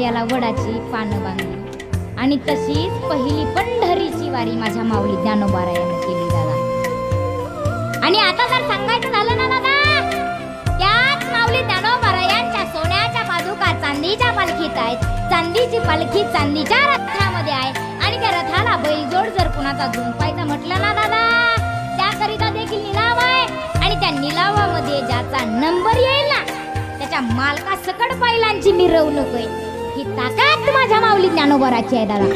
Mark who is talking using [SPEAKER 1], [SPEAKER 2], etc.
[SPEAKER 1] पायाला वडाची पानं बांधली आणि तशीच पहिली पंढरीची वारी माझ्या माऊली ज्ञानोबारायानं केली दादा. आणि आता जर सांगायचं झालं ना दादा, त्याच माऊली ज्ञानोबारायांच्या सोन्याच्या पादुका चांदीच्या पालखीत आहेत. चांदीची पालखी चांदीच्या रथामध्ये आहे आणि त्या रथाला बैलजोड जर कुणाचा जुंपायचं म्हटलं ना दादा, त्याकरिता देखील निलाव आहे. आणि त्या निलावामध्ये ज्याचा नंबर येईल ना, त्याच्या मालका सकट बैलांची मिरवणूक आहे. ही ताकद माझ्या माऊली ज्ञानोबाराची आहे दादा.